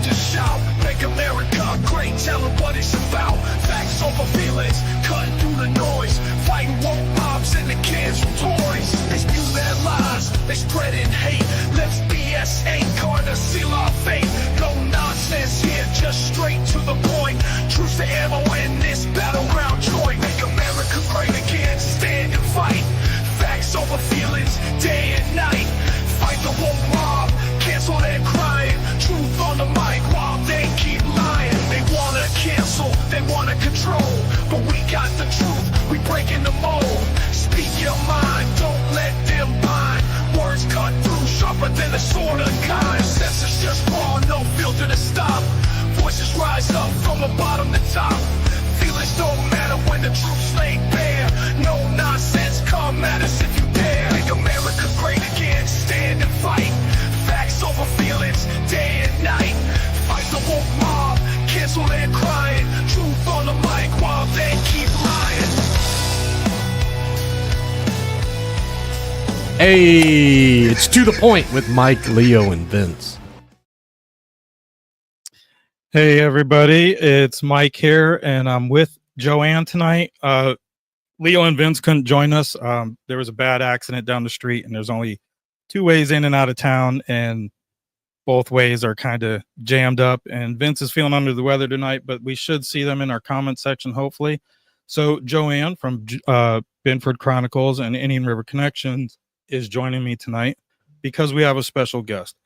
to shout, make America great, tell them what it's about. Facts over feelings, cutting through the noise, fighting woke mobs and the kids from toys. They spew their lies, they spreading hate. Let's BS ain't gonna seal our fate. No nonsense here, just straight to the point. Truce to ammo in this battleground joint. Make America great again, stand and fight. Facts over feelings, day and night. Fight the woke mob, cancel their crying. Truth on the mic while they keep lying. They wanna cancel, they wanna control, but we got the truth, we breaking the mold. Speak your mind, don't let them bind. Words cut through, sharper than a sword of kind. Senses just raw, no filter to stop. Voices rise up from the bottom to top. Feelings don't matter when the truth's laid bare. No nonsense, come at us if you dare. Make America great again, stand and fight. Facts over feelings, day and night. Fight the woke mob, cancel their crying. Truth on the mic while they keep lying. Hey, it's To The Point with Mike, Leo, and Vince. Hey everybody, it's Mike here, and I'm with Joann tonight. Leo and Vince couldn't join us. There was a bad accident down the street, and there's only 2 ways in and out of town, and both ways are kind of jammed up. And Vince is feeling under the weather tonight, but we should see them in our comment section, hopefully. So Joann from Binford Chronicles and Indian River Connections is joining me tonight because we have a special guest.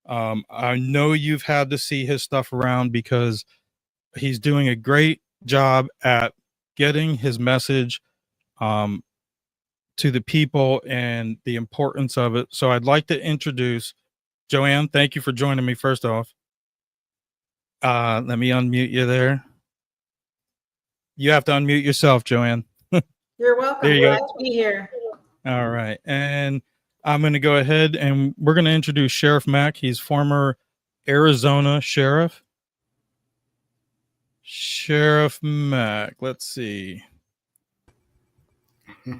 I know you've had to see his stuff around because he's doing a great job at getting his message to the people and the importance of it. So I'd like to introduce Joann. Thank you for joining me first off. Let me unmute you there. You have to unmute yourself, Joann. You're welcome. There you Glad go. to be here. All right. And I'm going to go ahead and we're going to introduce Sheriff Mack. He's former Arizona sheriff. Sheriff Mack. Let's see.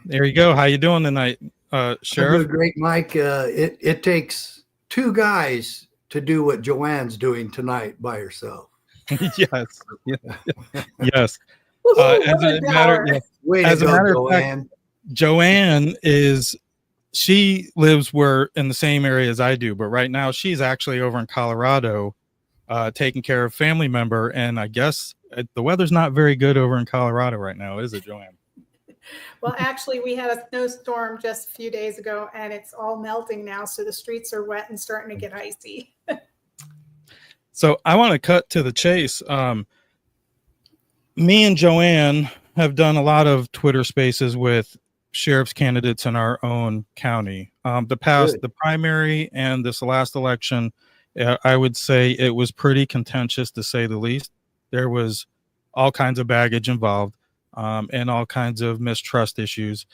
There you go. How you doing tonight, Sheriff? I'm doing great, Mike. It takes 2 guys to do what Joann's doing tonight by herself. Yes. Yes. Woo-hoo, As a matter, Way as to a go, matter of Joann. fact, Joann she lives in the same area as I do, but right now she's actually over in Colorado, taking care of a family member. And I guess the weather's not very good over in Colorado right now, is it, Joann? Well, actually, we had a snowstorm just a few days ago, and it's all melting now. So the streets are wet and starting to get icy. So I want to cut to the chase. Me and Joann have done a lot of Twitter spaces with sheriff's candidates in our own county. The primary and this last election, I would say it was pretty contentious, to say the least. There was all kinds of baggage involved, and all kinds of mistrust issues.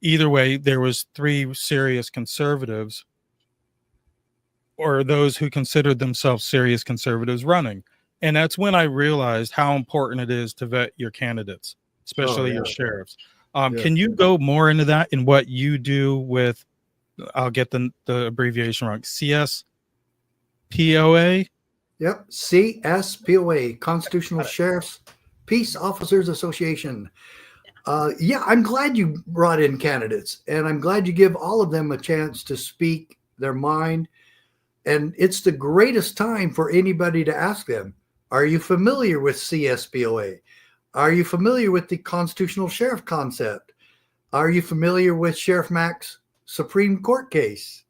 Either way, there was 3 serious conservatives, or those who considered themselves serious conservatives, running. And that's when I realized how important it is to vet your candidates, especially your sheriffs. Can you go more into that in what you do with, I'll get the abbreviation wrong, CSPOA? Yep, CSPOA, Constitutional Sheriffs Peace Officers Association. I'm glad you brought in candidates, and I'm glad you give all of them a chance to speak their mind. And it's the greatest time for anybody to ask them, are you familiar with CSPOA? Are you familiar with the constitutional sheriff concept? Are you familiar with Sheriff Mack's Supreme Court case?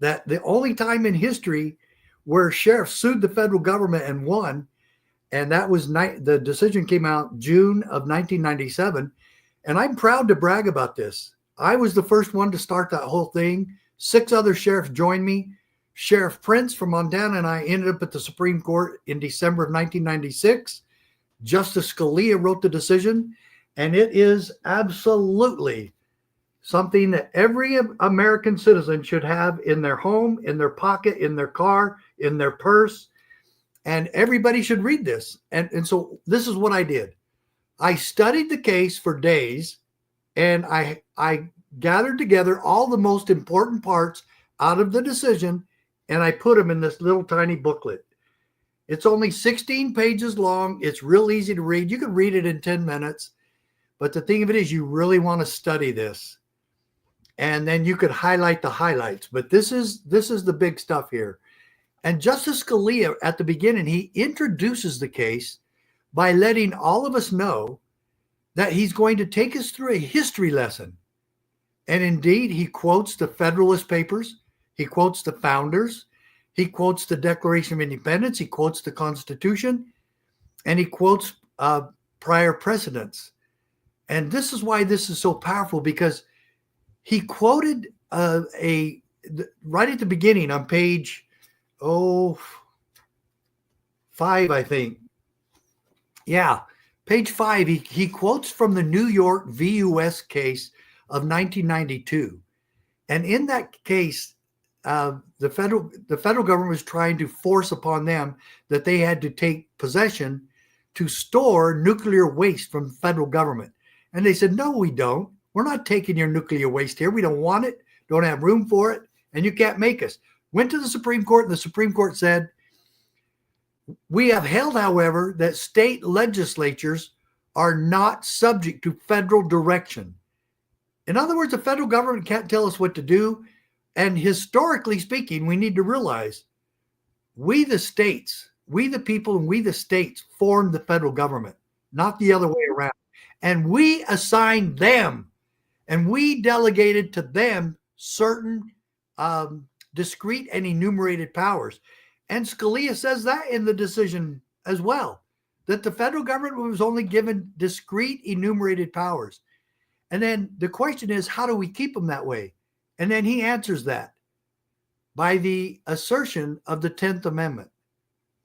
That the only time in history where sheriffs sued the federal government and won, and that was the decision came out June of 1997. And I'm proud to brag about this. I was the first one to start that whole thing. 6 other sheriffs joined me. Sheriff Prince from Montana and I ended up at the Supreme Court in December of 1996. Justice Scalia wrote the decision, and it is absolutely something that every American citizen should have in their home, in their pocket, in their car, in their purse, and everybody should read this. And so this is what I did. I studied the case for days, and I gathered together all the most important parts out of the decision, and I put them in this little tiny booklet. It's only 16 pages long. It's real easy to read. You can read it in 10 minutes. But the thing of it is, you really want to study this. And then you could highlight the highlights. But this is the big stuff here. And Justice Scalia, at the beginning, he introduces the case by letting all of us know that he's going to take us through a history lesson. And indeed, he quotes the Federalist Papers. He quotes the founders. He quotes the Declaration of Independence. He quotes the Constitution. And he quotes prior precedents. And this is why this is so powerful, because he quoted right at the beginning on page 5, I think. Yeah, page 5, he quotes from the New York v. U.S. case of 1992. And in that case, the federal government was trying to force upon them that they had to take possession to store nuclear waste from the federal government. And they said, no, we don't. We're not taking your nuclear waste here. We don't want it, don't have room for it, and you can't make us. Went to the Supreme Court, and the Supreme Court said, we have held, however, that state legislatures are not subject to federal direction. In other words, the federal government can't tell us what to do. And historically speaking, we need to realize we, the states, we, the people, and we, the states, formed the federal government, not the other way around. And we assigned them, and we delegated to them certain discrete and enumerated powers. And Scalia says that in the decision as well, that the federal government was only given discrete enumerated powers. And then the question is, how do we keep them that way? And then he answers that by the assertion of the 10th Amendment.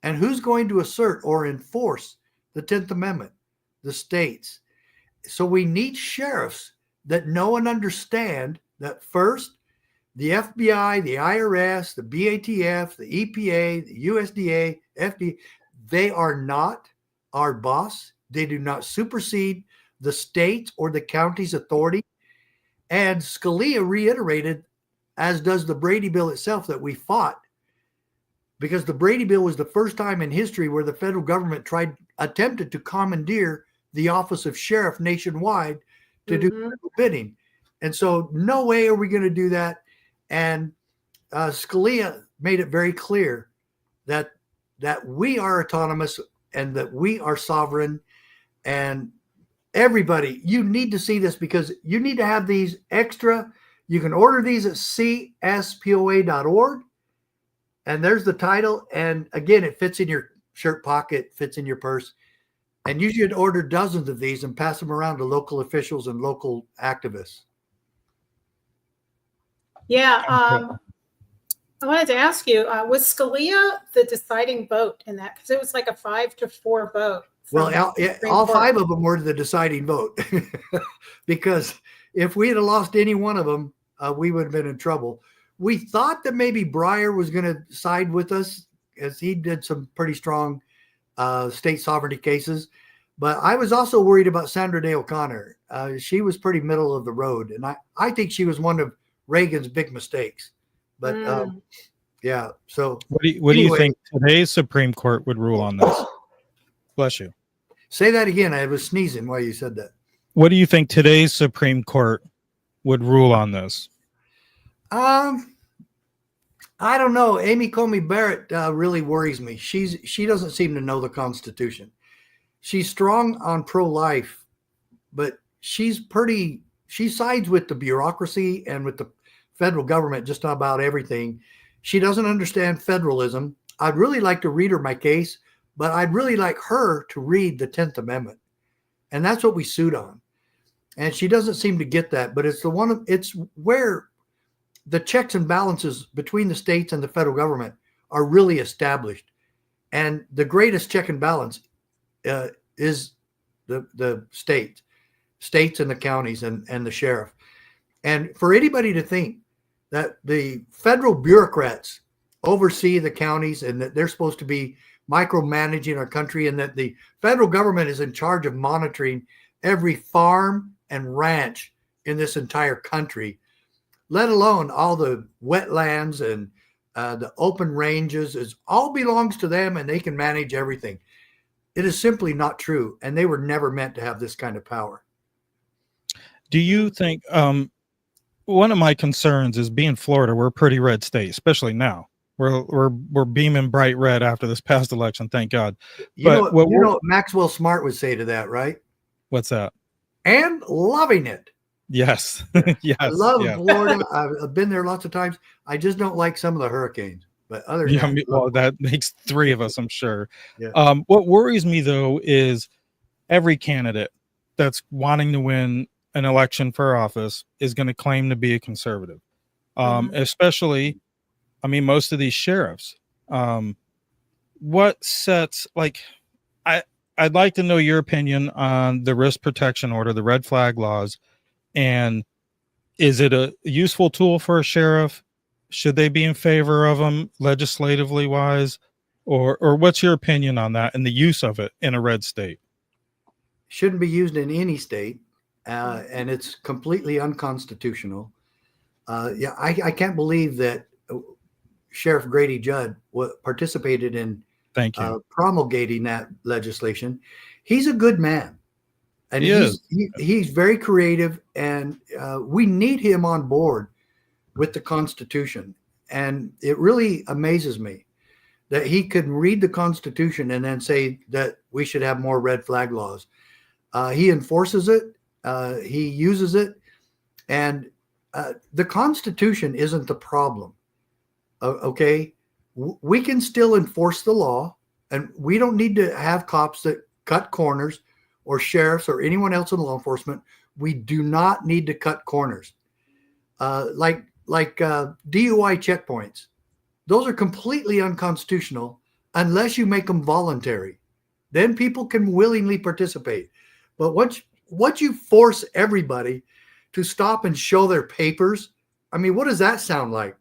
And who's going to assert or enforce the 10th Amendment? The states. So we need sheriffs that know and understand that first, the FBI, the IRS, the BATF, the EPA, the USDA, FDA, they are not our boss. They do not supersede the state's or the county's authority. And Scalia reiterated, as does the Brady Bill itself, that we fought, because the Brady Bill was the first time in history where the federal government attempted to commandeer the office of sheriff nationwide to do bidding. And so no way are we going to do that. And Scalia made it very clear that we are autonomous and that we are sovereign. And everybody, you need to see this, because you need to have these extra. You can order these at cspoa.org. And there's the title. And again, it fits in your shirt pocket, fits in your purse. And you should order dozens of these and pass them around to local officials and local activists. Yeah. I wanted to ask you, was Scalia the deciding vote in that? Because it was like a 5-4 vote. Well, all 5 of them were the deciding vote. Because if we had lost any one of them, we would have been in trouble. We thought that maybe Breyer was going to side with us, as he did some pretty strong state sovereignty cases. But I was also worried about Sandra Day O'Connor. She was pretty middle of the road. And I think she was one of Reagan's big mistakes. But yeah, so. What do you think today's Supreme Court would rule on this? Bless you. Say that again. I was sneezing while you said that. What do you think today's Supreme Court would rule on this? I don't know. Amy Coney Barrett really worries me. She doesn't seem to know the Constitution. She's strong on pro-life, but she sides with the bureaucracy and with the federal government just about everything. She doesn't understand federalism. I'd really like to read her my case, but I'd really like her to read the 10th Amendment. And that's what we sued on. And she doesn't seem to get that, but it's where the checks and balances between the states and the federal government are really established. And the greatest check and balance is the states and the counties and the sheriff. And for anybody to think that the federal bureaucrats oversee the counties and that they're supposed to be micromanaging our country, and that the federal government is in charge of monitoring every farm and ranch in this entire country, let alone all the wetlands and the open ranges, is all belongs to them and they can manage everything. It is simply not true. And they were never meant to have this kind of power. Do you think, one of my concerns is being Florida, we're a pretty red state, especially now. We're beaming bright red after this past election, thank God. You know what Maxwell Smart would say to that, right? What's that? And loving it. Yes. Yes. I love Florida. I've been there lots of times. I just don't like some of the hurricanes. But other than that, well, that makes three of us, I'm sure. Yeah. What worries me though is every candidate that's wanting to win an election for office is going to claim to be a conservative. Especially, I mean, most of these sheriffs. What sets, like, I'd like to know your opinion on the risk protection order, the red flag laws, and is it a useful tool for a sheriff? Should they be in favor of them legislatively wise, or what's your opinion on that and the use of it in a red state? Shouldn't be used in any state, and it's completely unconstitutional. I can't believe that Sheriff Grady Judd participated in promulgating that legislation. He's a good man, and he's very creative, and we need him on board with the Constitution. And it really amazes me that he could read the Constitution and then say that we should have more red flag laws. He enforces it. He uses it. And the Constitution isn't the problem. Okay. We can still enforce the law, and we don't need to have cops that cut corners, or sheriffs or anyone else in law enforcement. We do not need to cut corners. Like DUI checkpoints. Those are completely unconstitutional unless you make them voluntary. Then people can willingly participate. But once you force everybody to stop and show their papers, I mean, what does that sound like?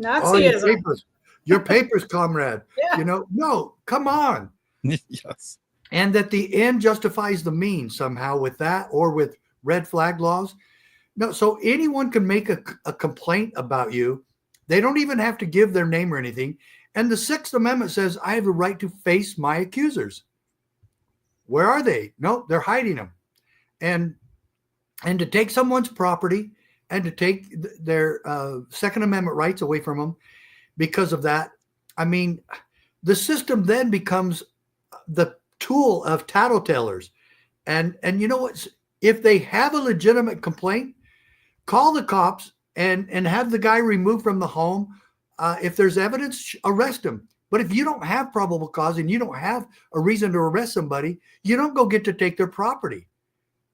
Nazism. Your papers, comrade. Yeah. No, come on. Yes. And that the end justifies the means somehow with that, or with red flag laws. No, so anyone can make a complaint about you. They don't even have to give their name or anything. And the Sixth Amendment says, I have the right to face my accusers. Where are they? No, they're hiding them. And to take someone's property and to take their Second Amendment rights away from them because of that, I mean, the system then becomes the tool of tattletellers. And you know what? If they have a legitimate complaint, call the cops and have the guy removed from the home. If there's evidence, arrest him. But if you don't have probable cause and you don't have a reason to arrest somebody, you don't go get to take their property,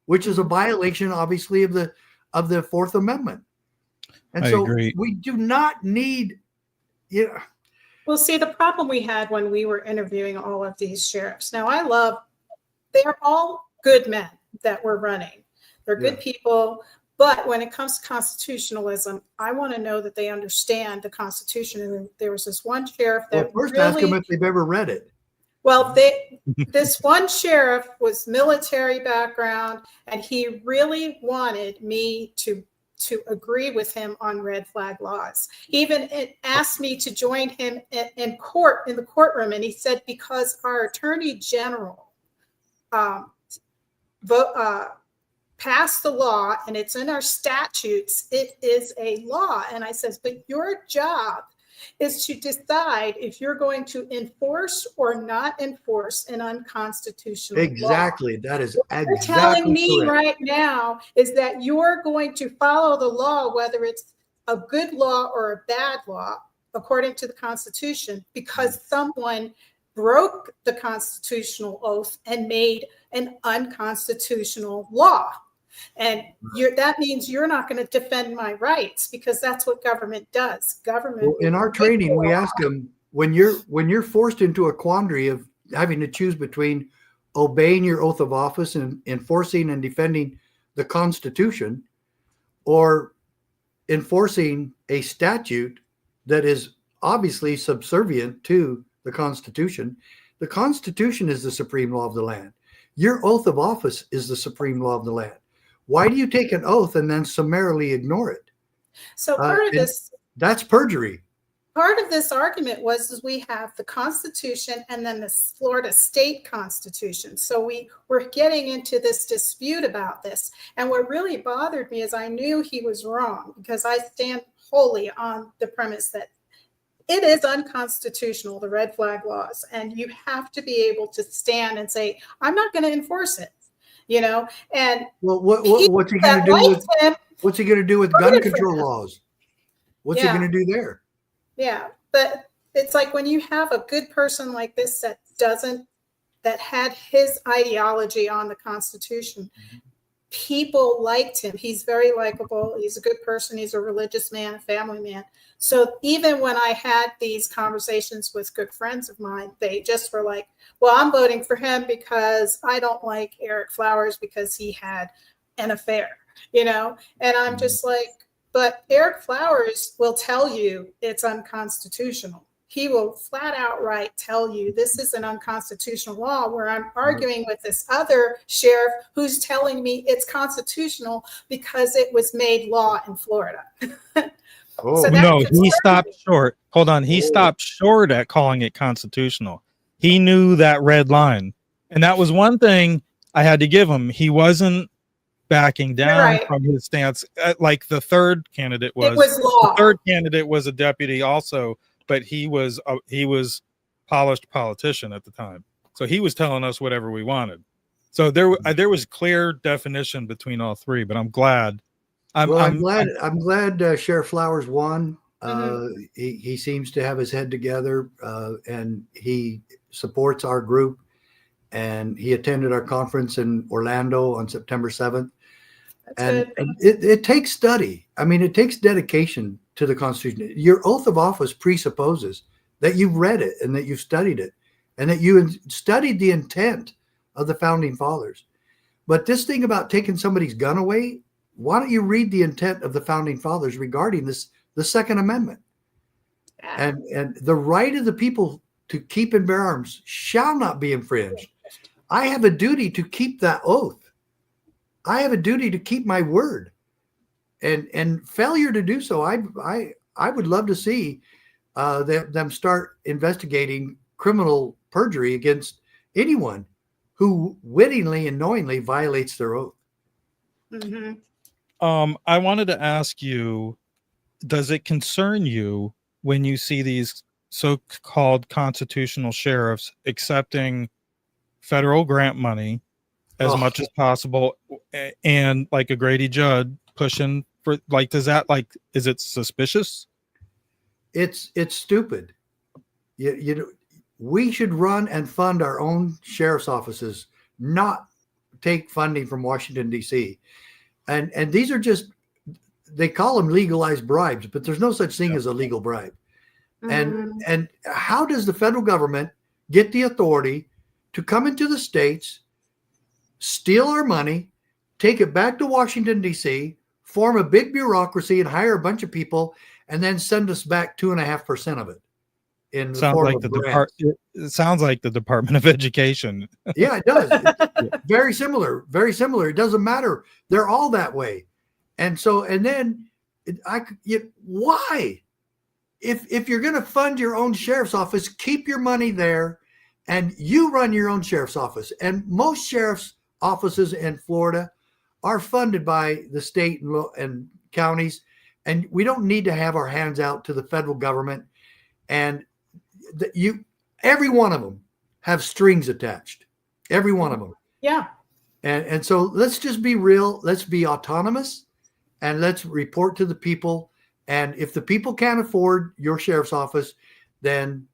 which is a violation, obviously, of the Fourth Amendment. And I agree. We do not need. Yeah. Well, see, the problem we had when we were interviewing all of these sheriffs. Now, they're all good men that were running. They're good people. But when it comes to constitutionalism, I want to know that they understand the Constitution. And there was this one sheriff that first ask them if they've ever read it. Well, this one sheriff was military background, and he really wanted me to agree with him on red flag laws. He even asked me to join him in the courtroom, and he said because our attorney general passed the law and it's in our statutes, it is a law. And I says, but your job is to decide if you're going to enforce or not enforce an unconstitutional law. Exactly. That is what you're telling me right now is that you're going to follow the law, whether it's a good law or a bad law, according to the Constitution, because someone broke the constitutional oath and made an unconstitutional law. And that means you're not going to defend my rights, because that's what government does. Government. In our training, we ask them, when you're forced into a quandary of having to choose between obeying your oath of office and enforcing and defending the Constitution, or enforcing a statute that is obviously subservient to the Constitution. The Constitution is the supreme law of the land. Your oath of office is the supreme law of the land. Why do you take an oath and then summarily ignore it? So part of this, that's perjury. part of this argument was we have the Constitution and then the Florida state Constitution. So we were getting into this dispute about this. And what really bothered me is I knew he was wrong, because I stand wholly on the premise that it is unconstitutional, the red flag laws, and you have to be able to stand and say, I'm not going to enforce it, And well, what's he going to do with what's he going to do with gun control laws? What's he going to do there? Yeah, but it's like when you have a good person like this that had his ideology on the Constitution, people liked him. He's very likable. He's a good person. He's a religious man, a family man. So even when I had these conversations with good friends of mine, they just were like, well, I'm voting for him because I don't like Eric Flowers because he had an affair, And I'm just like, but Eric Flowers will tell you it's unconstitutional. He will flat out tell you this is an unconstitutional law, where I'm arguing with this other sheriff who's telling me it's constitutional because it was made law in Florida. Oh, So No, that's he stopped short. Hold on. He stopped short at calling it constitutional. He knew that red line. And that was one thing I had to give him. He wasn't backing down from his stance. Like the third candidate was. It was law. The third candidate was a deputy also, but he was polished politician at the time. So he was telling us whatever we wanted. So there was clear definition between all three, but I'm glad. I'm glad Sheriff Flowers won. He seems to have his head together, and he supports our group. And he attended our conference in Orlando on September 7th. And it takes study. I mean, it takes dedication to the Constitution. Your oath of office presupposes that you've read it and that you've studied it and that you studied the intent of the founding fathers. But this thing about taking somebody's gun away, why don't you read the intent of the founding fathers regarding the Second Amendment? And the right of the people to keep and bear arms shall not be infringed. I have a duty to keep that oath. I have a duty to keep my word, and failure to do so, I would love to see them start investigating criminal perjury against anyone who wittingly and knowingly violates their oath. I wanted to ask you, does it concern you when you see these so-called constitutional sheriffs accepting federal grant money as much as possible, and like a Grady Judd pushing for, like, is it suspicious? It's stupid. We should run and fund our own sheriff's offices, not take funding from Washington, D.C. And these are just, they call them legalized bribes, but there's no such thing as a legal bribe. And how does the federal government get the authority to come into the states, steal our money, take it back to Washington, D.C., form a big bureaucracy and hire a bunch of people, and then send us back 2.5% of it? In the form of grants? It sounds like the Department of Education. Yeah, it does. Very similar. Very similar. It doesn't matter. They're all that way. And so, and then why? If you're going to fund your own sheriff's office, keep your money there and you run your own sheriff's office. And most sheriff's offices in Florida are funded by the state and counties. And we don't need to have our hands out to the federal government. And every one of them have strings attached. Every one of them. Yeah. And so let's just be real. Let's be autonomous and let's report to the people. And if the people can't afford your sheriff's office, then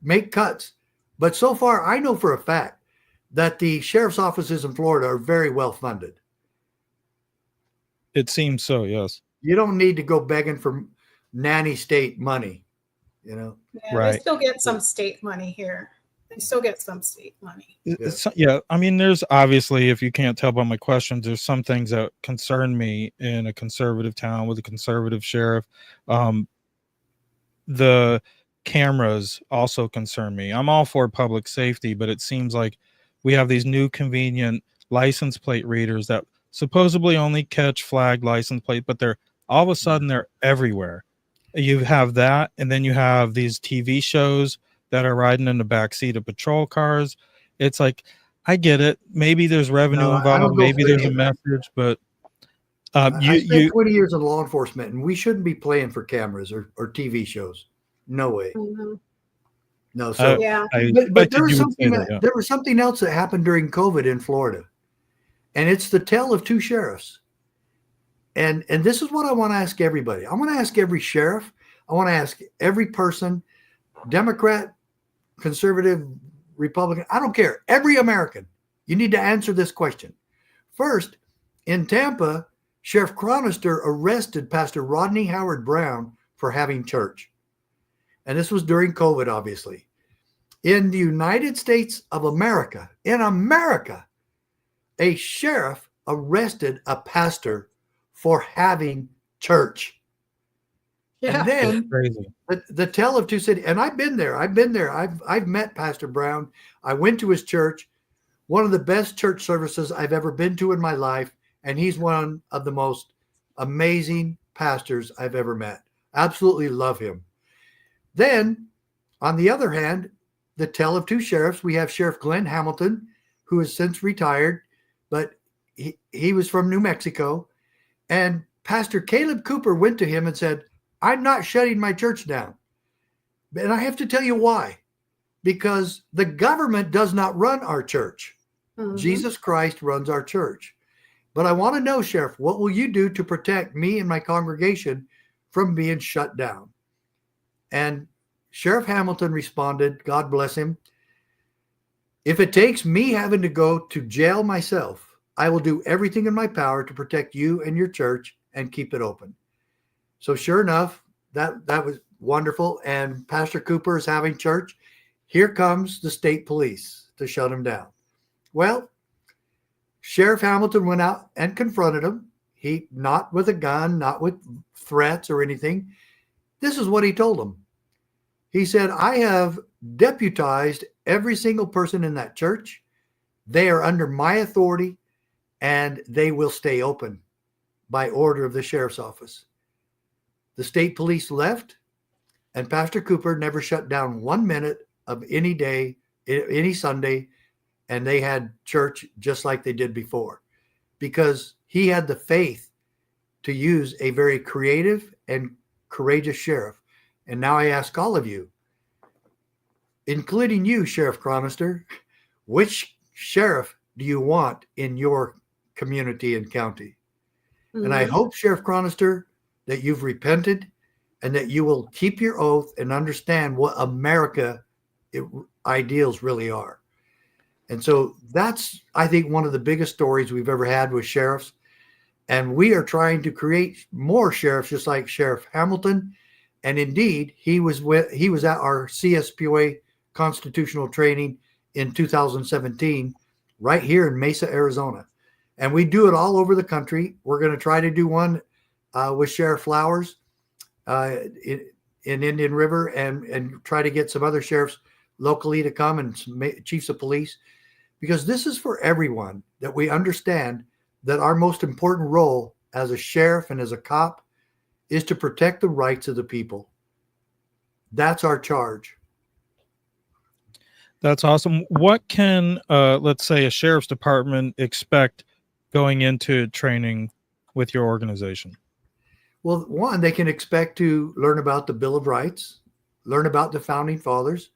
make cuts. But so far, I know for a fact that the sheriff's offices in Florida are very well funded. It seems so, yes. You don't need to go begging for nanny state money, Yeah, Right. They still get some state money here. They still get some state money. Yeah, I mean, there's obviously, if you can't tell by my questions, there's some things that concern me in a conservative town with a conservative sheriff. The cameras also concern me. I'm all for public safety, but it seems like we have these new convenient license plate readers that supposedly only catch flag license plate, but they're all of a sudden they're everywhere. You have that, and then you have these TV shows that are riding in the backseat of patrol cars. It's like, I get it. Maybe there's revenue No, I don't involved. go Maybe for there's any a of that. message, but I spent you 20 years in law enforcement, and we shouldn't be playing for cameras or TV shows. No way. Mhm. No. So, Yeah. I but there expected was you would say something that. Yeah. there was something else that happened during COVID in Florida, and it's the tale of two sheriffs. And this is what I want to ask everybody. I want to ask every sheriff. I want to ask every person, Democrat, conservative, Republican. I don't care. Every American. You need to answer this question. First, in Tampa, Sheriff Chronister arrested Pastor Rodney Howard Brown for having church. And this was during COVID, obviously. In the United States of America, a sheriff arrested a pastor for having church. Yeah. And then It's crazy. the tale of two cities, and I've been there. I've met Pastor Brown. I went to his church, one of the best church services I've ever been to in my life, and he's one of the most amazing pastors I've ever met. Absolutely love him. Then, on the other hand, the tale of two sheriffs. We have Sheriff Glenn Hamilton, who has since retired, but he was from New Mexico, and Pastor Caleb Cooper went to him and said, "I'm not shutting my church down." And I have to tell you why. Because the government does not run our church. Mhm. Jesus Christ runs our church. But I want to know, Sheriff, what will you do to protect me and my congregation from being shut down? And Sheriff Hamilton responded, God bless him, "If it takes me having to go to jail myself, I will do everything in my power to protect you and your church and keep it open." So sure enough, that was wonderful. And Pastor Cooper is having church. Here comes the state police to shut him down. Well, Sheriff Hamilton went out and confronted him. He, not with a gun, not with threats or anything. This is what he told him. He said, "I have deputized every single person in that church. They are under my authority, and they will stay open by order of the sheriff's office." The state police left, and Pastor Cooper never shut down 1 minute of any day, any Sunday, and they had church just like they did before, because he had the faith to use a very creative and courageous sheriff. And now I ask all of you, including you, Sheriff Chronister, which sheriff do you want in your community and county? And I hope, Sheriff Chronister, that you've repented and that you will keep your oath and understand what America ideals really are. And so that's, I think, one of the biggest stories we've ever had with sheriffs. And we are trying to create more sheriffs just like Sheriff Hamilton. And indeed, he was at our CSPOA constitutional training in 2017, right here in Mesa, Arizona. And we do it all over the country. We're going to try to do one with Sheriff Flowers in Indian River, and try to get some other sheriffs locally to come, and some chiefs of police, because this is for everyone, that we understand that our most important role as a sheriff and as a cop is to protect the rights of the people. That's our charge. That's awesome. What can, let's say, a sheriff's department expect going into training with your organization? Well, one, they can expect to learn about the Bill of Rights, learn about the Founding Fathers,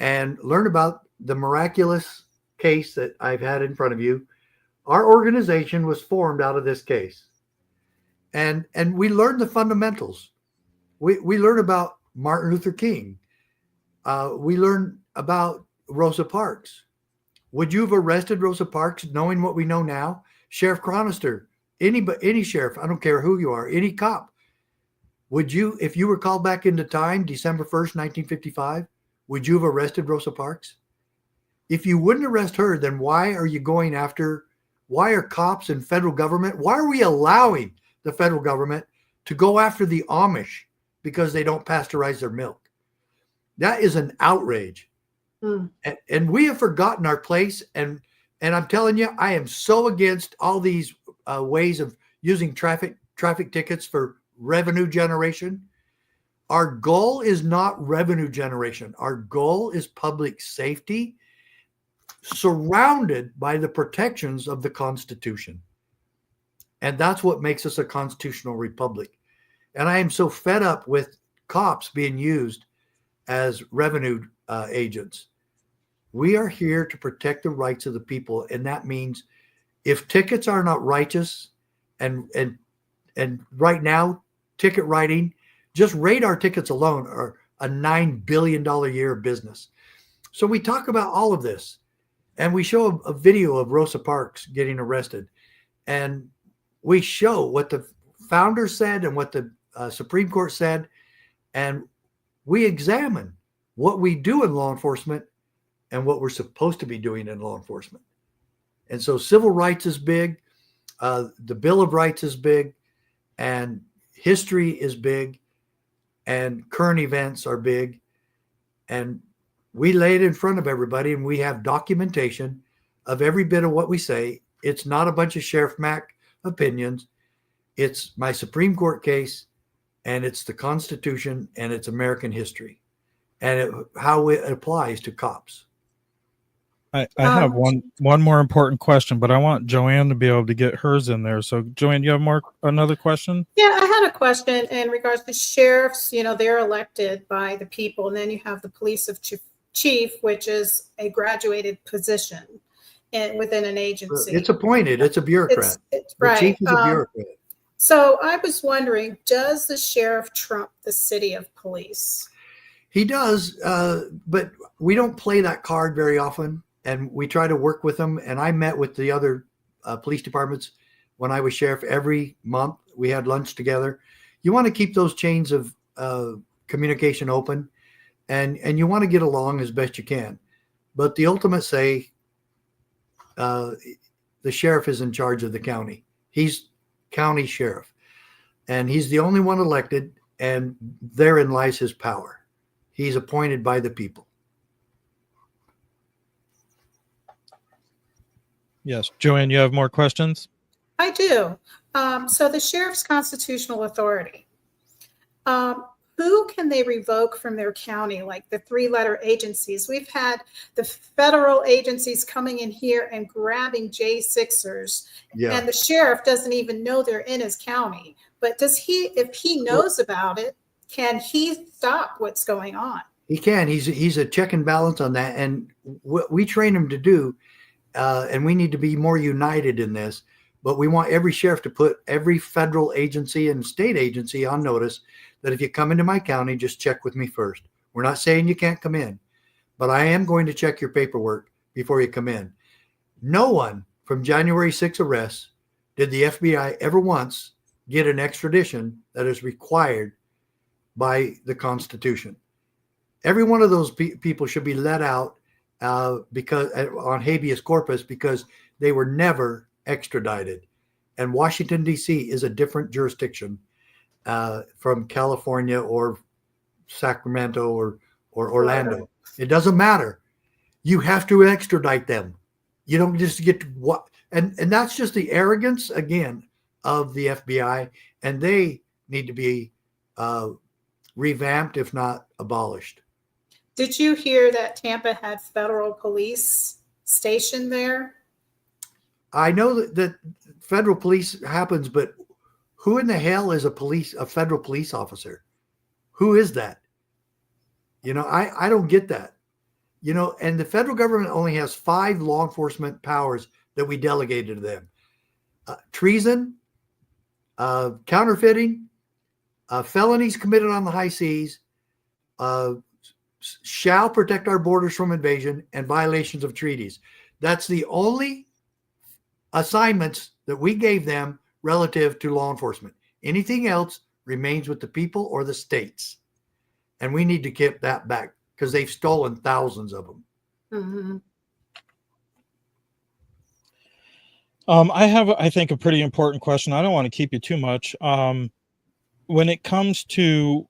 and learn about the miraculous case that I've had in front of you. Our organization was formed out of this case. And we learned the fundamentals. We learned about Martin Luther King. We learned about Rosa Parks. Would you have arrested Rosa Parks knowing what we know now? Sheriff Chronister, any sheriff, I don't care who you are, any cop. Would you, if you were called back into time, December 1st, 1955, would you have arrested Rosa Parks? If you wouldn't arrest her, then why are cops and federal government, why are we allowing the federal government to go after the Amish because they don't pasteurize their milk? That is an outrage. And we have forgotten our place. And I'm telling you, I am so against all these ways of using traffic tickets for revenue generation. Our goal is not revenue generation. Our goal is public safety, surrounded by the protections of the Constitution. And that's what makes us a constitutional republic. And I am so fed up with cops being used as revenue agents. We are here to protect the rights of the people. And that means if tickets are not righteous, and right now, ticket writing, just radar tickets alone are a $9 billion a year business. So we talk about all of this, and we show a video of Rosa Parks getting arrested, and we show what the founders said and what the Supreme Court said, and we examine what we do in law enforcement and what we're supposed to be doing in law enforcement. And so civil rights is big, the Bill of Rights is big, and history is big, and current events are big. And we lay it in front of everybody, and we have documentation of every bit of what we say. It's not a bunch of Sheriff Mack opinions. It's my Supreme Court case, and it's the Constitution, and it's American history, and how it applies to cops. I have one more important question, but I want Joann to be able to get hers in there. So, Joann, you have another question? Yeah, I had a question in regards to sheriffs. They're elected by the people, and then you have the police of chief, which is a graduated position within an agency. It's appointed. It's a bureaucrat. It's right. The chief is a bureaucrat. So I was wondering, does the sheriff trump the city of police? He does, but we don't play that card very often. And we try to work with them. And I met with the other police departments when I was sheriff every month. We had lunch together. You want to keep those chains of communication open, and you want to get along as best you can. But the ultimate say, the sheriff is in charge of the county. He's county sheriff, and he's the only one elected, and therein lies his power. He's appointed by the people. Yes. Joann, you have more questions? I do. So the sheriff's constitutional authority, who can they revoke from their county, like the three-letter agencies? We've had the federal agencies coming in here and grabbing J6ers, and the sheriff doesn't even know they're in his county. But if he knows about it, can he stop what's going on? He can. He's a check and balance on that. And what we train him to do, and we need to be more united in this, but we want every sheriff to put every federal agency and state agency on notice that if you come into my county, just check with me first. We're not saying you can't come in, but I am going to check your paperwork before you come in. No one from January 6 arrests did the FBI ever once get an extradition that is required by the Constitution. Every one of those people should be let out because on habeas corpus, because they were never extradited. And Washington, D.C. is a different jurisdiction from California or Sacramento or Orlando. It doesn't matter. You have to extradite them. You don't just get to what, and that's just the arrogance again of the FBI, and they need to be revamped, if not abolished. Did you hear that Tampa had federal police stationed there? I know that federal police happens, but who in the hell is a federal police officer? Who is that? I don't get that. And the federal government only has 5 law enforcement powers that we delegated to them. Treason, counterfeiting, felonies committed on the high seas, shall protect our borders from invasion, and violations of treaties. That's the only assignments that we gave them relative to law enforcement. Anything else remains with the people or the states. And we need to get that back because they've stolen thousands of them. Mm-hmm. I have, I think, a pretty important question. I don't want to keep you too much. When it comes to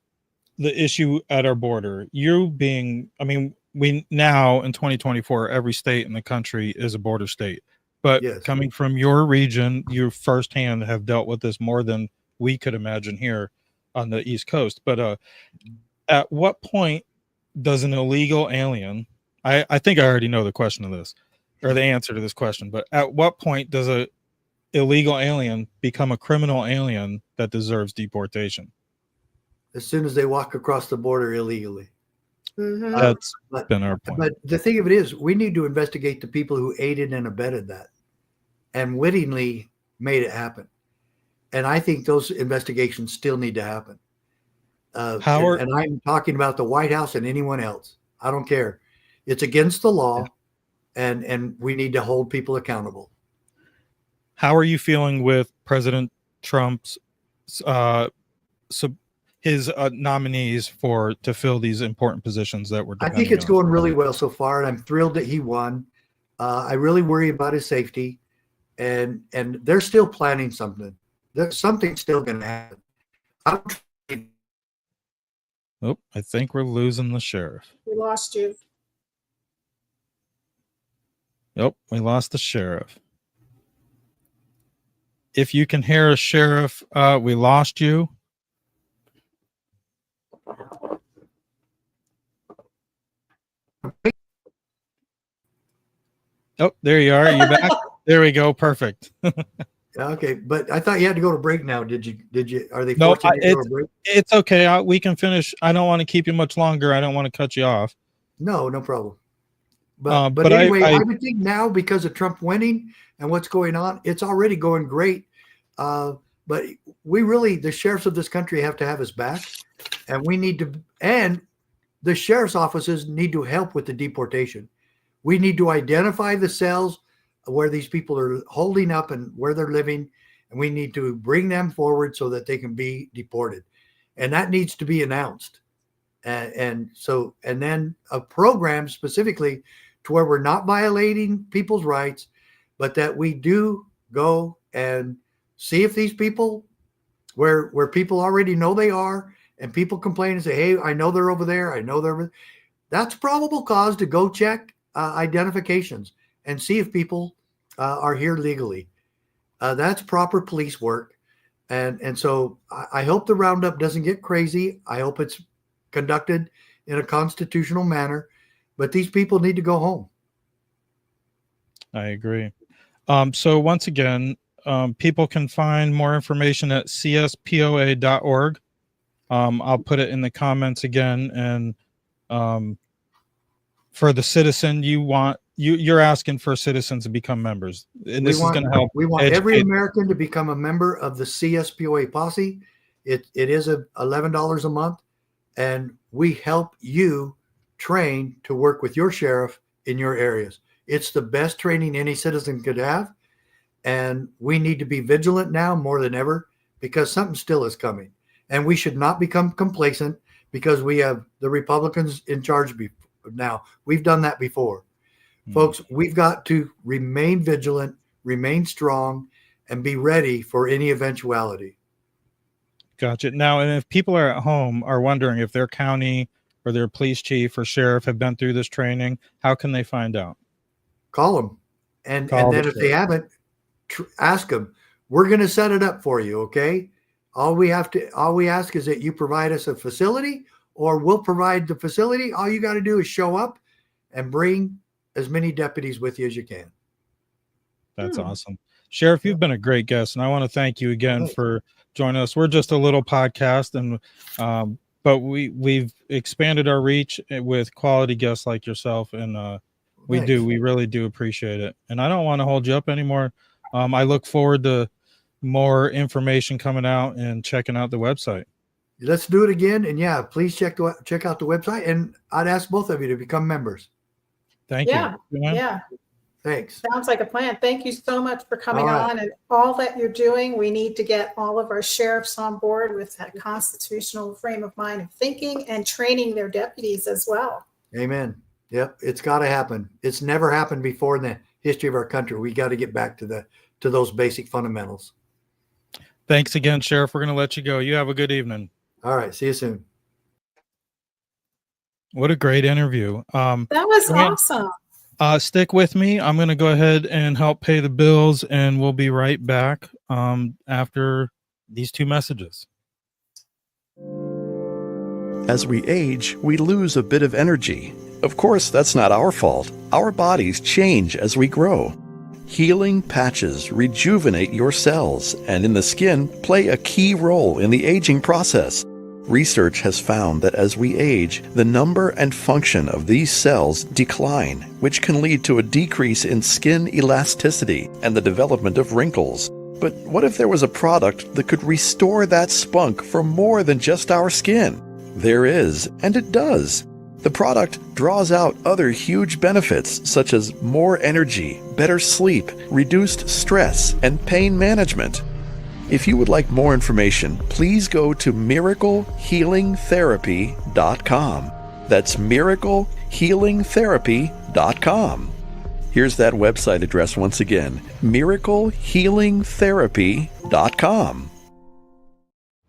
the issue at our border, we now in 2024, every state in the country is a border state. But yes, coming from your region, you firsthand have dealt with this more than we could imagine here. on the East Coast. But at what point does an illegal alien, I think I already know the question of this, or the answer to this question, but at what point does a illegal alien become a criminal alien that deserves deportation? As soon as they walk across the border illegally. Mhm. That's But, been our point. but the thing of it is, we need to investigate the people who aided and abetted that and wittingly made it happen. And I think those investigations still need to happen. Howard, and I'm talking about the White House and anyone else. I don't care. It's against the law, and we need to hold people accountable. how are you feeling with President Trump's his nominees to fill these important positions that we're I depending think it's on? going really well so far, and I'm thrilled that he won. I really worry about his safety, and they're still planning something. Something's still going to happen. Oh, I think we're losing the sheriff. We lost you. Nope, we lost the sheriff. If you can hear us, Sheriff, we lost you. Oh, there you are. You back? There we go. Perfect. Okay, but I thought you had to go to break now. Did you? Are they No, forcing you to go to break? it's okay. We can finish. I don't want to keep you much longer. I don't want to cut you off. No problem. But But anyway, I I would think now, because of Trump winning and what's going on, it's already going great. But we really, the sheriffs of this country have to have us back, and we need to, and the sheriff's offices need to help with the deportation. We need to identify the cells where these people are holding up and where they're living, and we need to bring them forward so that they can be deported. And that needs to be announced. And then a program specifically to where we're not violating people's rights, but that we do go and see if these people, where people already know they are, and people complain and say, hey, I know they're over there. I know they're over there. That's probable cause to go check identifications and see if people are here legally. That's proper police work. And so I hope the roundup doesn't get crazy. I hope it's conducted in a constitutional manner, but these people need to go home. I agree. So once again, people can find more information at cspoa.org. I'll put it in the comments again. And for the citizen, you're asking for citizens to become members, and this is going to help. We want every American to become a member of the CSPOA posse. It is $11 a month, and we help you train to work with your sheriff in your areas. It's the best training any citizen could have, and we need to be vigilant now more than ever, because something still is coming, and we should not become complacent because we have the Republicans in charge now. We've done that before. Folks, we've got to remain vigilant, remain strong, and be ready for any eventuality. Gotcha. Now, and if people are at home are wondering if their county or their police chief or sheriff have been through this training, how can they find out? Call them. And then if they haven't, ask them. We're going to set it up for you, okay? All we ask is that you provide us a facility, or we'll provide the facility. All you got to do is show up and bring as many deputies with you as you can. That's awesome. Sheriff, you've been a great guest, and I want to thank you again for joining us. We're just a little podcast, and but we've expanded our reach with quality guests like yourself, and we really do appreciate it. And I don't want to hold you up anymore. I look forward to more information coming out and checking out the website. Let's do it again, and yeah, please check out the website, and I'd ask both of you to become members. Thank you. Yeah. Thanks. Sounds like a plan. Thank you so much for coming on and all that you're doing. We need to get all of our sheriffs on board with that constitutional frame of mind of thinking and training their deputies as well. Amen. Yep. It's got to happen. It's never happened before in the history of our country. We got to get back to those basic fundamentals. Thanks again, Sheriff. We're going to let you go. You have a good evening. All right. See you soon. What a great interview. That was awesome. Stick with me. I'm going to go ahead and help pay the bills, and we'll be right back after these two messages. As we age, we lose a bit of energy. Of course, that's not our fault. Our bodies change as we grow. Healing patches rejuvenate your cells and in the skin play a key role in the aging process. Research has found that as we age, the number and function of these cells decline, which can lead to a decrease in skin elasticity and the development of wrinkles. But what if there was a product that could restore that spunk for more than just our skin? There is, and it does. The product draws out other huge benefits such as more energy, better sleep, reduced stress, and pain management. If you would like more information, please go to miraclehealingtherapy.com. That's miraclehealingtherapy.com. Here's that website address once again, miraclehealingtherapy.com.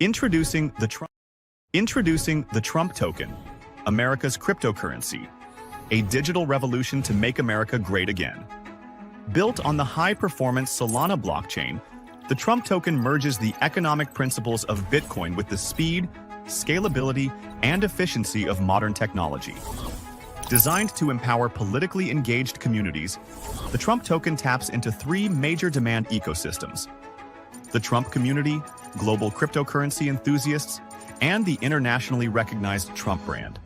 Introducing the Trump token, America's cryptocurrency, a digital revolution to make America great again. Built on the high-performance Solana blockchain, the Trump token merges the economic principles of Bitcoin with the speed, scalability, and efficiency of modern technology. Designed to empower politically engaged communities, the Trump token taps into three major demand ecosystems: the Trump community, global cryptocurrency enthusiasts, and the internationally recognized Trump brand.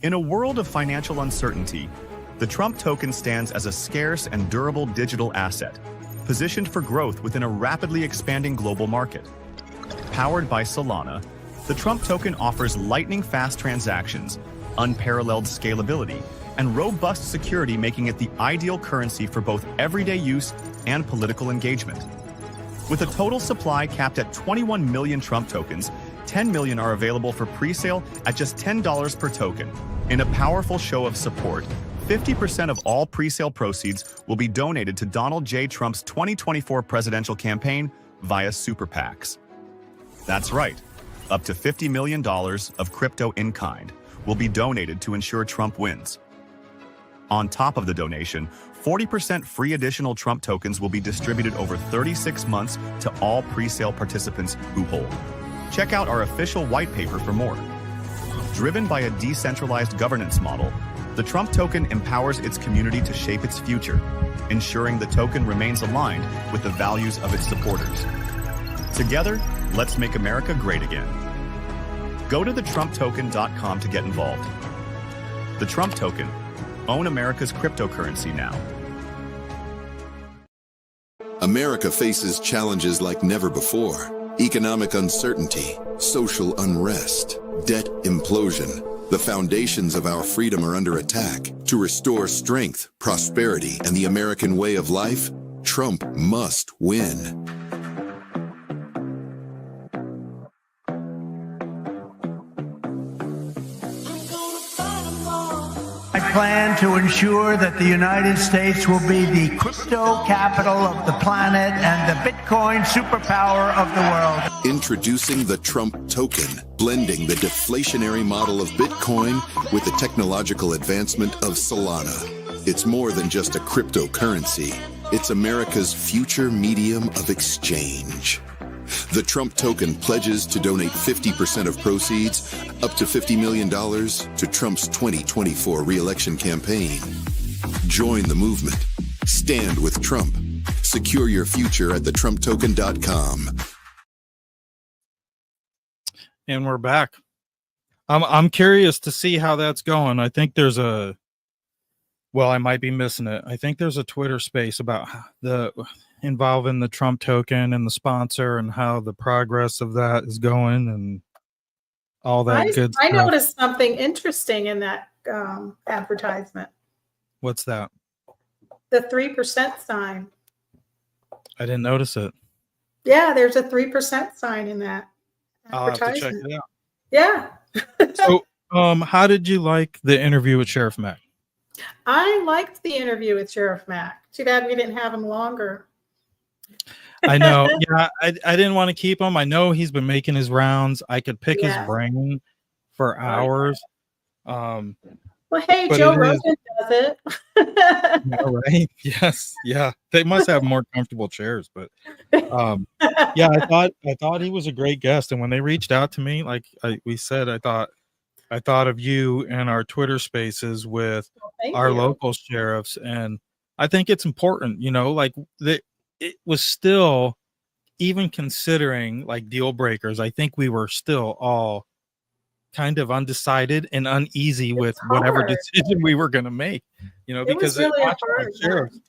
In a world of financial uncertainty, the Trump token stands as a scarce and durable digital asset, positioned for growth within a rapidly expanding global market. Powered by Solana, the Trump token offers lightning-fast transactions, unparalleled scalability, and robust security, making it the ideal currency for both everyday use and political engagement. With a total supply capped at 21 million Trump tokens, 10 million are available for pre-sale at just $10 per token. In a powerful show of support, 50% of all pre-sale proceeds will be donated to Donald J. Trump's 2024 presidential campaign via super PACs. That's right, up to $50 million of crypto in kind will be donated to ensure Trump wins. On top of the donation, 40% free additional Trump tokens will be distributed over 36 months to all pre-sale participants who hold. Check out our official white paper for more. Driven by a decentralized governance model, the Trump token empowers its community to shape its future, ensuring the token remains aligned with the values of its supporters. Together, let's make America great again. Go to thetrumptoken.com to get involved. The Trump token. Own America's cryptocurrency now. America faces challenges like never before. Economic uncertainty, social unrest, debt implosion. The foundations of our freedom are under attack. To restore strength, prosperity, and the American way of life, Trump must win. I plan to ensure that the United States will be the crypto capital of the planet and the Bitcoin superpower of the world. Introducing the Trump token, blending the deflationary model of Bitcoin with the technological advancement of Solana. It's more than just a cryptocurrency. It's America's future medium of exchange. The Trump token pledges to donate 50% of proceeds, up to $50 million, to Trump's 2024 re-election campaign. Join the movement. Stand with Trump. Secure your future at thetrumptoken.com. And we're back. I'm curious to see how that's going. I think there's I might be missing it. I think there's a Twitter space about involving the Trump token and the sponsor and how the progress of that is going and all that good stuff. I noticed something interesting in that advertisement. What's that? The 3% sign. I didn't notice it. Yeah, there's a 3% sign in that I'll have to check advertisement. it out. Yeah. So, how did you like the interview with Sheriff Mack? I liked the interview with Sheriff Mack. Too bad we didn't have him longer. I know. Yeah, I didn't want to keep him. I know he's been making his rounds. I could pick his brain for hours. Well, Well, hey, But Joe it is. Rogan does it. Yeah, right. Yes. Yeah. They must have more comfortable chairs, but yeah, I thought he was a great guest. And when they reached out to me, like we said, I thought of you and our Twitter spaces with Thank our you. local sheriffs. And I think it's important, like it was still, even considering like deal breakers, I think we were still all kind of undecided and uneasy with whatever hard. decision we were going to make, It was because really a watching our hard sheriffs, time.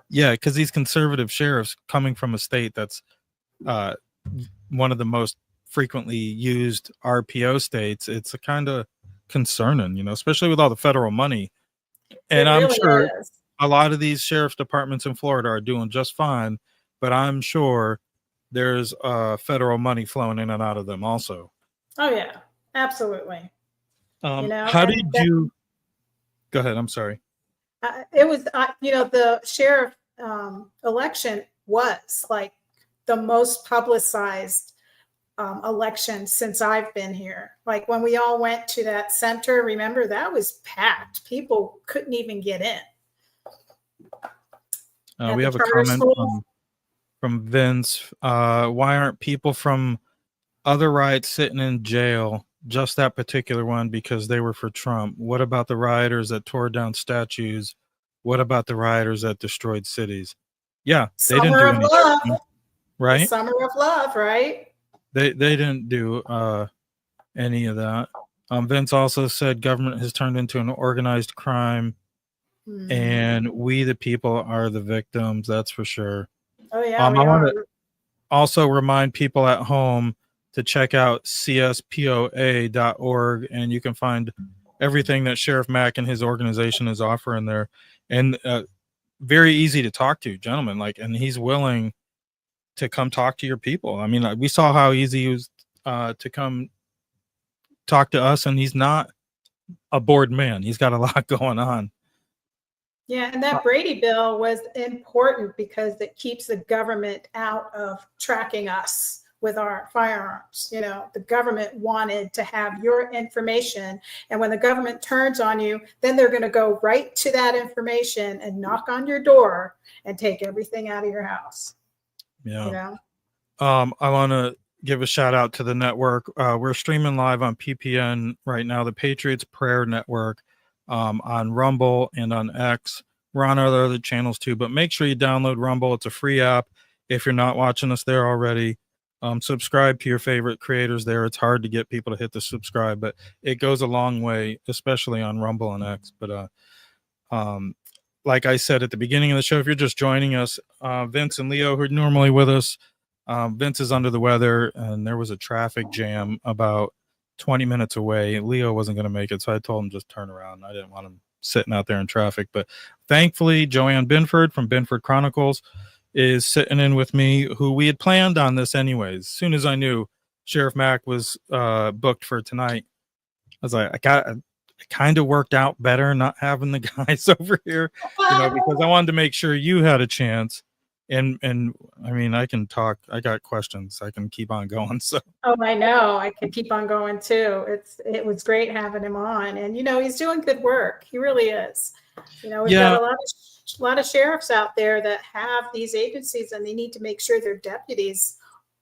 yeah, because these conservative sheriffs coming from a state that's one of the most frequently used RPO states, it's a kind of concerning, especially with all the federal money. And It I'm really sure is. a lot of these sheriff's departments in Florida are doing just fine, but I'm sure there's federal money flowing in and out of them also. Oh yeah, absolutely. How and did you go ahead? I'm sorry. it was, the sheriff election was like the most publicized election since I've been here. Like when we all went to that center, remember that was packed. People couldn't even get in. We have a comment from Vince. Why aren't people from other riots sitting in jail? Just that particular one because they were for Trump. What about the rioters that tore down statues? What about the rioters that destroyed cities? Yeah, they didn't do anything, right? Summer of love, right? They didn't do any of that. Vince also said government has turned into an organized crime, and we the people are the victims. That's for sure. Oh yeah, I want to also remind people at home to check out cspoa.org, and you can find everything that Sheriff Mack and his organization is offering there. And very easy to talk to, gentlemen. And he's willing to come talk to your people. I mean, we saw how easy it was to come talk to us, and he's not a bored man. He's got a lot going on. Yeah, and that Brady bill was important because it keeps the government out of tracking us with our firearms. The government wanted to have your information, and when the government turns on you, then they're going to go right to that information and knock on your door and take everything out of your house. Yeah. I want to give a shout out to the network. We're streaming live on PPN right now, the Patriots Prayer Network, on Rumble and on X. We're on our other channels too, but make sure you download Rumble. It's a free app. If you're not watching us there already, subscribe to your favorite creators there. It's hard to get people to hit the subscribe, but it goes a long way, especially on Rumble and X. But like I said at the beginning of the show, if you're just joining us, Vince and Leo, who are normally with us, Vince is under the weather, and there was a traffic jam about 20 minutes away. Leo wasn't going to make it, so I told him just turn around. I didn't want him sitting out there in traffic. But thankfully, Joann Binford from Binford Chronicles is sitting in with me, who we had planned on this anyways. As soon as I knew Sheriff Mack was booked for tonight, I was like, it kind of worked out better not having the guys over here, because I wanted to make sure you had a chance. And I mean, I can talk. I got questions. I can keep on going. So. Oh, I know. I could keep on going too. It was great having him on, and he's doing good work. He really is. We've got a lot of sheriffs out there that have these agencies, and they need to make sure their deputies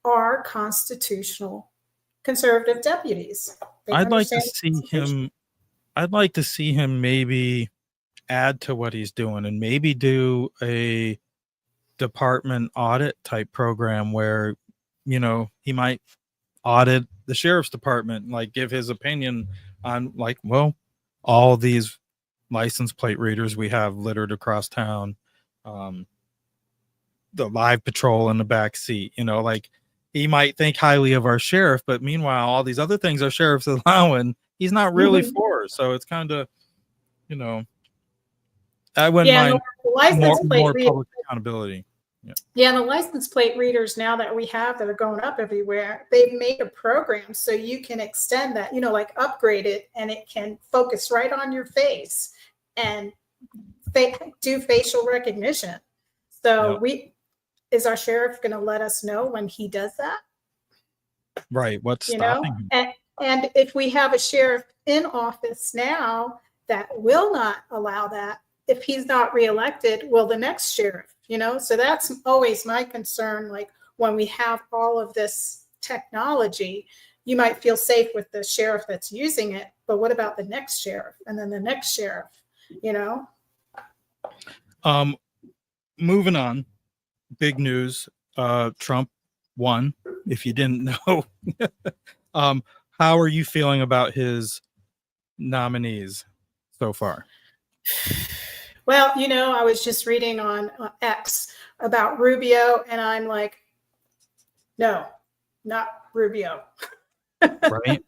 are constitutional, conservative deputies. I'd like to see him maybe add to what he's doing and maybe do a department audit type program where, he might audit the sheriff's department, give his opinion on all these license plate readers we have littered across town, the live patrol in the back seat, he might think highly of our sheriff, but meanwhile, all these other things our sheriff's allowing, he's not really for. So it's kind of, I wouldn't mind more public accountability. Yeah, the license plate readers now that we have that are going up everywhere, they've made a program so you can extend that, upgrade it, and it can focus right on your face and do facial recognition. So is our sheriff going to let us know when he does that? Right. What's stopping him? And if we have a sheriff in office now that will not allow that, if he's not reelected, will the next sheriff, So that's always my concern. Like when we have all of this technology, you might feel safe with the sheriff that's using it, but what about the next sheriff and then the next sheriff, Moving on, big news. Trump won, if you didn't know. How are you feeling about his nominees so far? Well, I was just reading on X about Rubio, and I'm like, no, not Rubio. Right.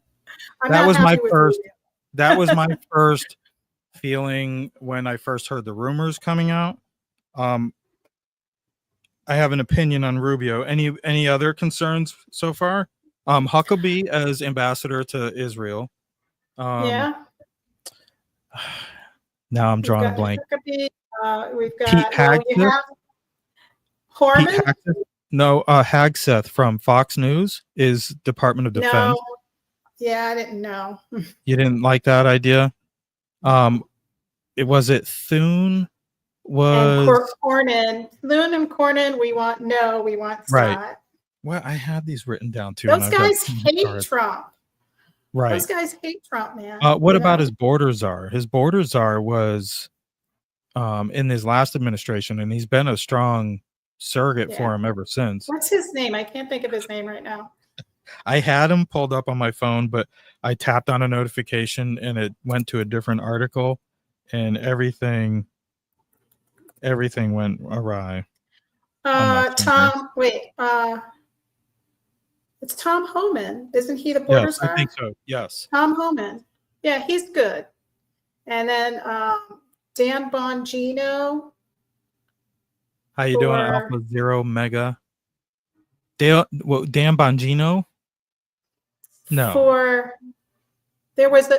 That was my first. That was my first feeling when I first heard the rumors coming out. I have an opinion on Rubio. Any other concerns so far? Huckabee as ambassador to Israel. Yeah. Now I'm drawing a blank. Huckabee, we've got Pete Hegseth? Horman. Pete Hegseth? No, Hegseth from Fox News is Department of Defense. No. Yeah, I didn't know. You didn't like that idea? It was Thune was and Cornyn. Thune and Cornyn, we want Scott. Right. Well, I had these written down too. Those guys hate Trump. Right. Those guys hate Trump, man. What about his border czar? His border czar was in his last administration, and he's been a strong surrogate for him ever since. What's his name? I can't think of his name right now. I had him pulled up on my phone, but I tapped on a notification and it went to a different article, and everything went awry. It's Tom Homan. Isn't he the border czar? I think so. Yes. Tom Homan. Yeah, he's good. And then Dan Bongino. How you doing, Alpha Zero Mega? Dan Bongino? No. There was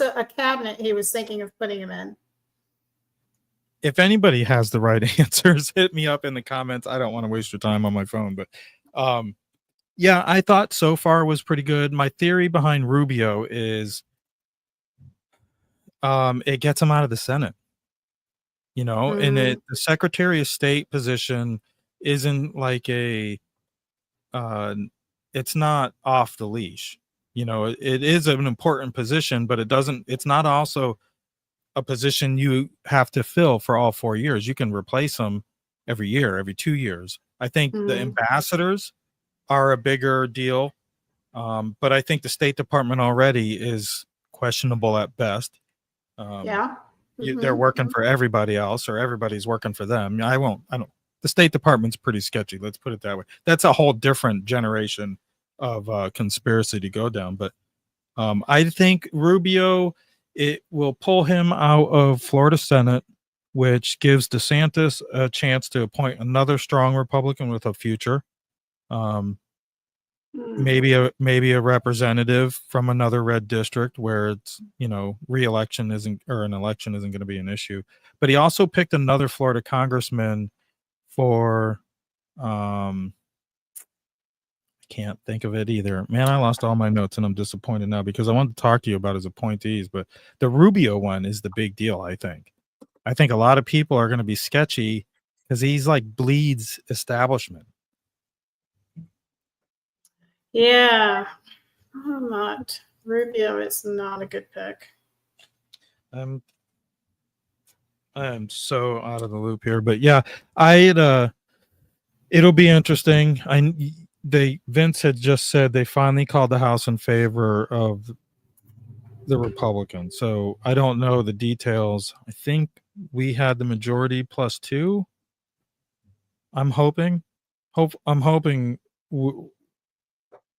a cabinet he was thinking of putting him in. If anybody has the right answers, hit me up in the comments. I don't want to waste your time on my phone, but yeah, I thought so far was pretty good. My theory behind Rubio is it gets him out of the Senate. And the Secretary of State position isn't like it's not off the leash. It is an important position, but it's not also a position you have to fill for all 4 years. You can replace them every year, every 2 years. I think the ambassadors are a bigger deal. But I think the State Department already is questionable at best. They're working for everybody else, or everybody's working for them. The State Department's pretty sketchy. Let's put it that way. That's a whole different generation of conspiracy to go down. But I think Rubio, it will pull him out of Florida Senate, which gives DeSantis a chance to appoint another strong Republican with a future. Maybe a representative from another red district where it's re-election isn't, or an election isn't going to be an issue. But he also picked another Florida congressman for I can't think of it either. Man, I lost all my notes and I'm disappointed now because I wanted to talk to you about his appointees, but the Rubio one is the big deal. I think a lot of people are going to be sketchy because he's like bleeds establishment. Yeah, Rubio is not a good pick. I am so out of the loop here, but yeah, it'll be interesting. Vince had just said they finally called the House in favor of the Republicans. So I don't know the details. I think we had the majority +2. I'm hoping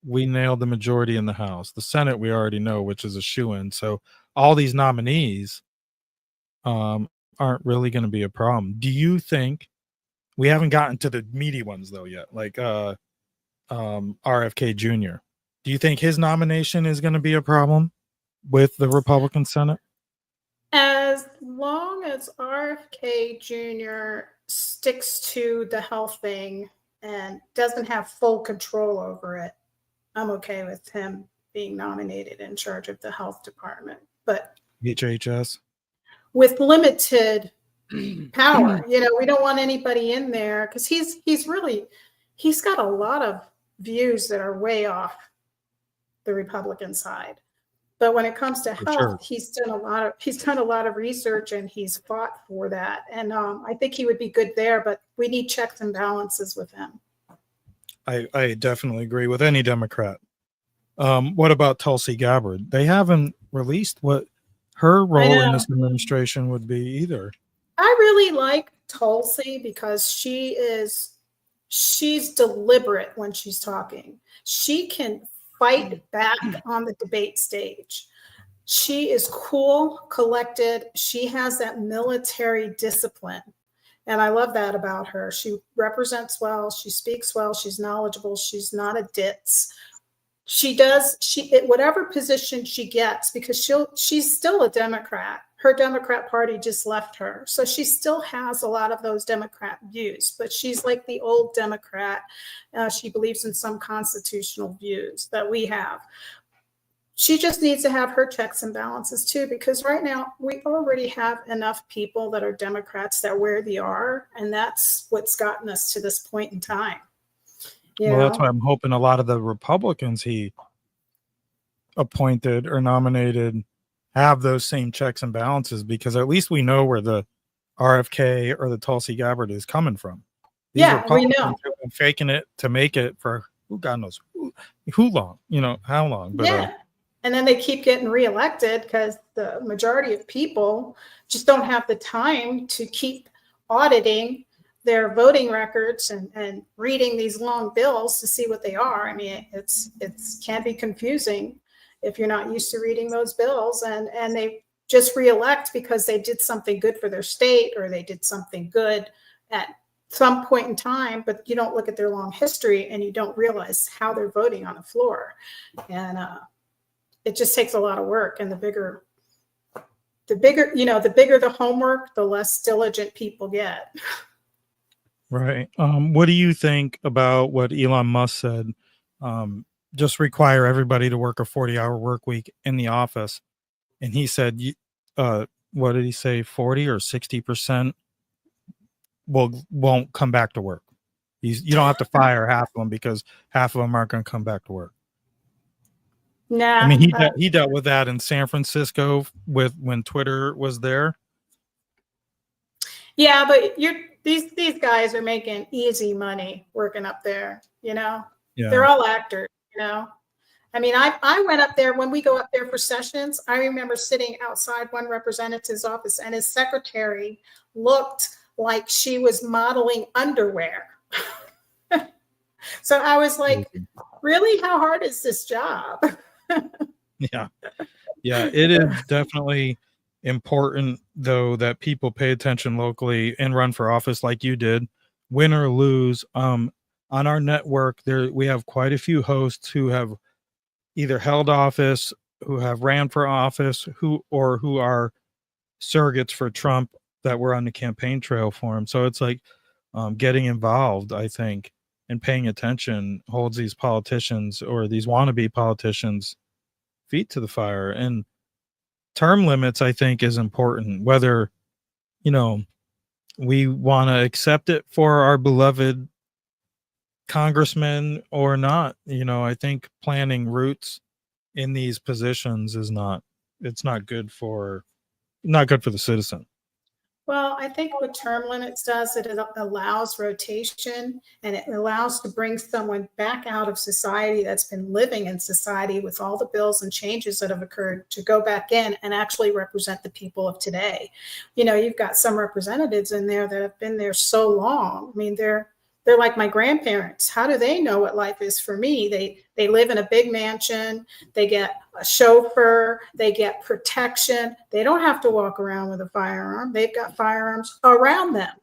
we nailed the majority in the House. The Senate we already know, which is a shoo-in. So all these nominees aren't really going to be a problem. Do you think we haven't gotten to the meaty ones though yet, like RFK Jr.? Do you think his nomination is going to be a problem with the Republican Senate? As long as RFK Jr. sticks to the health thing and doesn't have full control over it, I'm okay with him being nominated in charge of the health department. But HHS. with limited power. You know, we don't want anybody in there because he's got a lot of views that are way off the Republican side. But when it comes to health, sure. he's done a lot of research and he's fought for that. And I think he would be good there, but we need checks and balances with him. I definitely agree with any Democrat. What about Tulsi Gabbard? They haven't released what her role in this administration would be either. I really like Tulsi because she's deliberate when she's talking. She can fight back on the debate stage. She is cool, collected. She has that military discipline. And I love that about her. She represents well. She speaks well. She's knowledgeable. She's not a ditz. Whatever position she gets, because she's still a Democrat. Her Democrat Party just left her. So she still has a lot of those Democrat views, but she's like the old Democrat. She believes in some constitutional views that we have. She just needs to have her checks and balances too, because right now we already have enough people that are Democrats that where they are, and that's what's gotten us to this point in time. That's why I'm hoping a lot of the Republicans he appointed or nominated have those same checks and balances, because at least we know where the RFK or the Tulsi Gabbard is coming from. These Republicans we know. have been faking it to make it for God knows who long, how long. But, and then they keep getting reelected because the majority of people just don't have the time to keep auditing their voting records and reading these long bills to see what they are. I mean, it's can be confusing if you're not used to reading those bills, and they just reelect because they did something good for their state or they did something good at some point in time, but you don't look at their long history and you don't realize how they're voting on the floor. And it just takes a lot of work. And the bigger the homework, the less diligent people get. Right. What do you think about what Elon Musk said? Just require everybody to work a 40-hour work week in the office. And he said, what did he say? 40 or 60% won't come back to work. You don't have to fire half of them because half of them aren't going to come back to work. Nah, I mean, he dealt with that in San Francisco when Twitter was there. Yeah, but these guys are making easy money working up there. Yeah. They're all actors. I mean, I went up there when we go up there for sessions. I remember sitting outside one representative's office, and his secretary looked like she was modeling underwear. So I was like, really, how hard is this job? Yeah. It is definitely important, though, that people pay attention locally and run for office like you did, win or lose. On our network, we have quite a few hosts who have either held office, who have ran for office, who are surrogates for Trump that were on the campaign trail for him. So it's like getting involved, I think, and paying attention holds these politicians or these wannabe politicians' feet to the fire. And term limits, I think, is important, whether, we want to accept it for our beloved congressmen or not. I think planning routes in these positions is not good for the citizen. Well, I think what term limits does, it allows rotation, and it allows to bring someone back out of society that's been living in society with all the bills and changes that have occurred to go back in and actually represent the people of today. You've got some representatives in there that have been there so long. I mean, they're like my grandparents. How do they know what life is for me? They live in a big mansion. They get a chauffeur. They get protection. They don't have to walk around with a firearm. They've got firearms around them,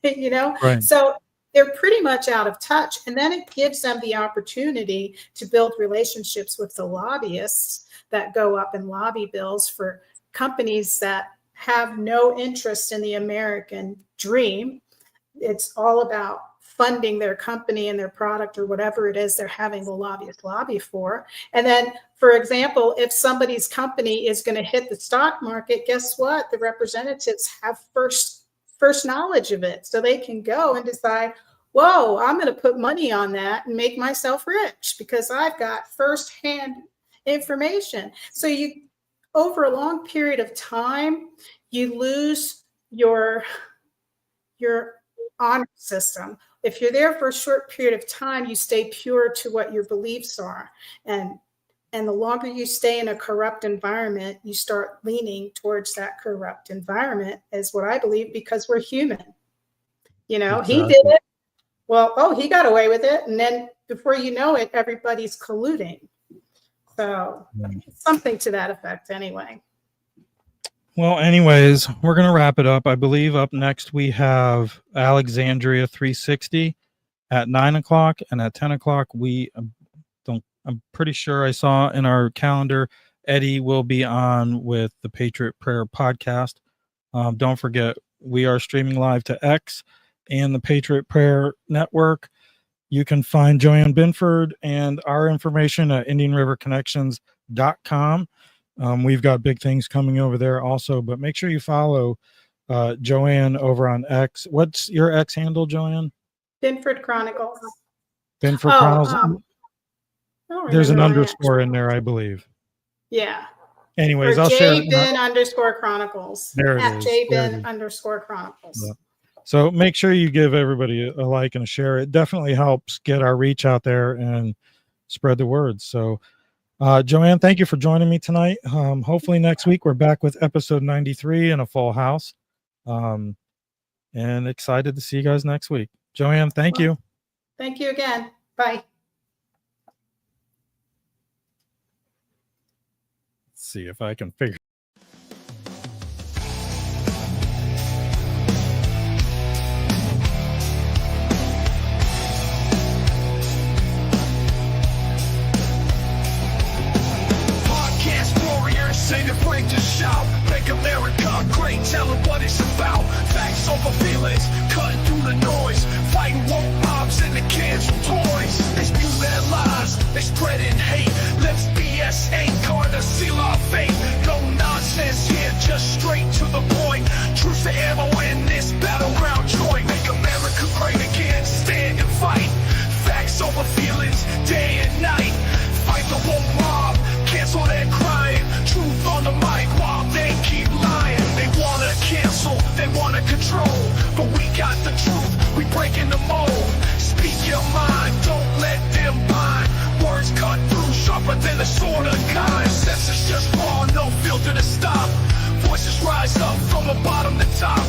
Right. So they're pretty much out of touch. And then it gives them the opportunity to build relationships with the lobbyists that go up and lobby bills for companies that have no interest in the American dream. It's all about funding their company and their product or whatever it is they're having the lobbyist lobby for. And then, for example, if somebody's company is going to hit the stock market, guess what? The representatives have first knowledge of it. So they can go and decide, whoa, I'm going to put money on that and make myself rich because I've got firsthand information. So over a long period of time, you lose your honor system. If you're there for a short period of time, you stay pure to what your beliefs are. And the longer you stay in a corrupt environment, you start leaning towards that corrupt environment, is what I believe, because we're human. Exactly. He did it. Well, he got away with it. And then before you know it, everybody's colluding. So something to that effect anyway. Well, anyways, we're going to wrap it up. I believe up next we have Alexandria 360 at 9 o'clock, and at 10 o'clock I'm pretty sure I saw in our calendar Eddie will be on with the Patriot Prayer Podcast. Don't forget, we are streaming live to X and the Patriot Prayer Network. You can find Joann Binford and our information at IndianRiverConnections.com. We've got big things coming over there also, but make sure you follow Joann over on X. What's your X handle, Joann? Binford Chronicles. Binford Chronicles. There's an underscore in there, I believe. Yeah. Anyways, or I'll share it. JBin_Chronicles. There it at is. JBin_Chronicles. Yeah. So make sure you give everybody a like and a share. It definitely helps get our reach out there and spread the word. So, Joann, thank you for joining me tonight. Hopefully next week we're back with episode 93 and a full house. And excited to see you guys next week. Joann, thank you. Thank you again. Bye. Let's see if I can figure. Say the break to shout, make America great, tell them what it's about. Facts over feelings, cutting through the noise, fighting woke mobs and the kids with toys. They spew their lies, they spreading hate. Lips BS ain't gonna seal our fate. No nonsense here, just straight to the point. Truce to ammo in this battleground joint. Make America great again, stand and fight. Facts over feelings, day and night. Fight the woke mob, cancel their crime. Truth on the mic while they keep lying. They wanna cancel, they wanna control, but we got the truth, we breaking the mold. Speak your mind, don't let them bind. Words cut through, sharper than a sword of kind. Senses just raw, no filter to stop. Voices rise up from the bottom to top.